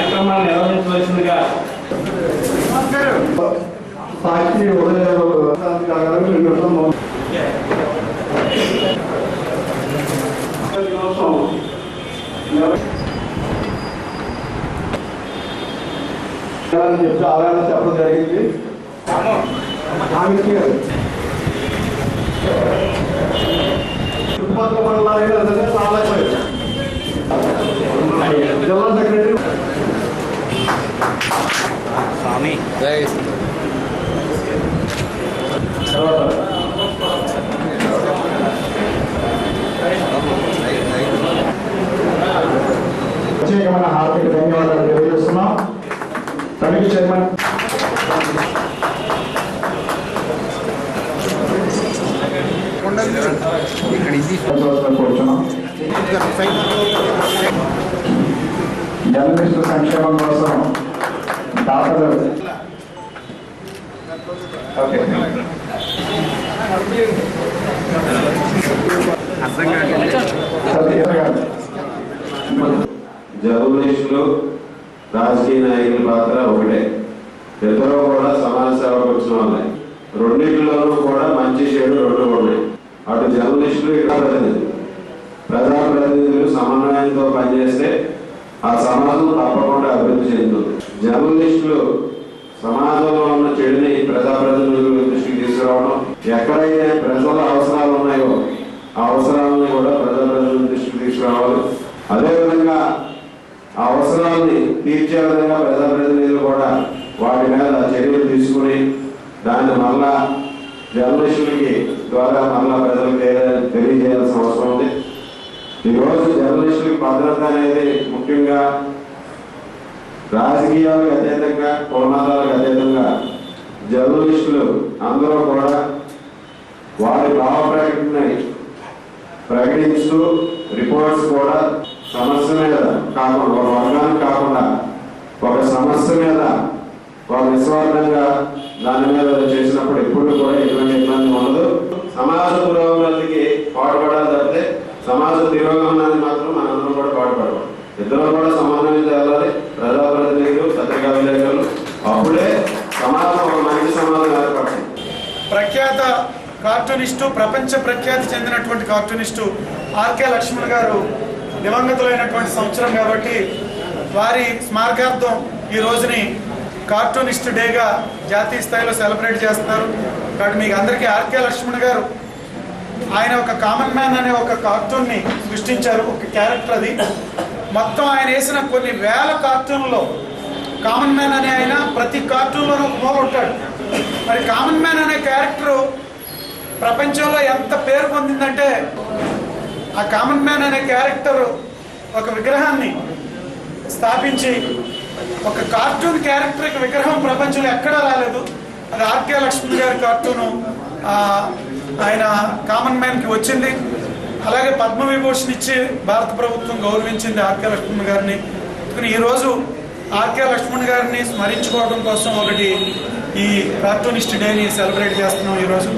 కార్యక్రమాన్ని నిర్వహించవలసిందిగా సాక్షి చెప్పి అవగాహన చెప్పడం జరిగింది. చుట్టుపక్కల మండలాలు జిల్లా సెక్రటరీ స్వామి ప్రత్యేకమైన హార్దిక ధన్యవాదాలు తెలియజేస్తున్నాం. కమిటీ చైర్మన్ కూర్చున్నాం. జర్నలిస్టు సంక్షేమం కోసం దాతలు జర్నలిస్టులు రాజకీయ నాయకుల పాత్ర ఒకటే. ఇద్దరు కూడా సమాజ సేవకు వచ్చిన వాళ్ళే. రెండింటిలోనూ కూడా మంచి చెడు రెండు ఉన్నాయి. అటు జర్నలిస్టులు ఇటు ప్రజాప్రతినిధులు సమన్వయంతో పనిచేస్తే ఆ సమాజం తప్పకుండా అభివృద్ధి చెందుతుంది. జర్నలిస్టులు సమాజంలో ఉన్న చెడుని ప్రజాప్రతినిధుల దృష్టికి తీసుకురావడం, ఎక్కడైతే ప్రజల అవసరాలు ఉన్నాయో ఆ అవసరాలను కూడా ప్రజాప్రతినిధుల దృష్టికి తీసుకురావాలి. అదేవిధంగా ఆ అవసరాలని తీర్చే విధంగా ప్రజాప్రతినిధులు కూడా వాటి మీద చర్యలు తీసుకుని దాన్ని మళ్ళా జర్నలిస్టులకి ద్వారా మళ్ళా ప్రజలకు తెలియజేయాల్సిన అవసరం ఉంది. ఈరోజు జర్నలిస్టులకి భద్రత అనేది ముఖ్యంగా రాజకీయాలకు అతీతంగా కులమతాలకు అతీతంగా జర్నలిస్టులు అందరూ కూడా వారి భావ ప్రకటిస్తూ రిపోర్ట్స్ కూడా సమస్య మీద కాకుండా ఒక వర్గానికి కాకుండా ఒక సమస్య మీద ఒక నిస్వార్థంగా దాని మీద చేసినప్పుడు ఎప్పుడు కూడా ఎటువంటి ఇబ్బంది ఉండదు. సమాజ పురోగతికి పాటుపడాలి తప్పితే సమాజ తిరోగమనాన్ని మాత్రం మనందరం కూడా పాటుపడవాలి. ఇద్దరు కూడా సమానమే చేయాలి. ప్రజాప్రతినిధులు, పత్రికా విలేకరులు, అప్పుడే సమాజం ఒక మంచి సమాజం ఏర్పడుతుంది. ప్రఖ్యాత కార్టూనిస్టు, ప్రపంచ ప్రఖ్యాతి చెందినటువంటి కార్టూనిస్టు ఆర్కే లక్ష్మణ్ గారు దివంగతులైనటువంటి సంవత్సరం కాబట్టి వారి స్మారకార్థం ఈ రోజుని కార్టూనిస్ట్ డేగా జాతీయ స్థాయిలో సెలబ్రేట్ చేస్తున్నారు. కాబట్టి మీకు అందరికీ ఆర్కే లక్ష్మణ్ గారు ఆయన ఒక కామన్ మ్యాన్ అనే ఒక కార్టూన్ని సృష్టించారు. ఒక క్యారెక్టర్ అది. మొత్తం ఆయన వేసిన కొన్ని వేల కార్టూన్లో కామన్ మ్యాన్ అనే ఆయన ప్రతి కార్టూన్లోనూ ఒక మూల ఉంటాడు. మరి కామన్ మ్యాన్ అనే క్యారెక్టరు ప్రపంచంలో ఎంత పేరు పొందిందంటే ఆ కామన్ మ్యాన్ అనే క్యారెక్టర్ ఒక విగ్రహాన్ని స్థాపించి ఒక కార్టూన్ క్యారెక్టర్ విగ్రహం ప్రపంచంలో ఎక్కడా రాలేదు. అది ఆర్కే లక్ష్మణ్ గారి కార్టూను ఆయన కామన్ మ్యాన్కి వచ్చింది. అలాగే పద్మవిభూషణ్ ఇచ్చి భారత ప్రభుత్వం గౌరవించింది ఆర్కే లక్ష్మణ్ గారిని. ఈరోజు ఆర్కే లక్ష్మణ్ గారిని స్మరించుకోవడం కోసం ఒకటి ఈ కార్టూనిస్ట్ డేని సెలబ్రేట్ చేస్తున్నాం ఈరోజు.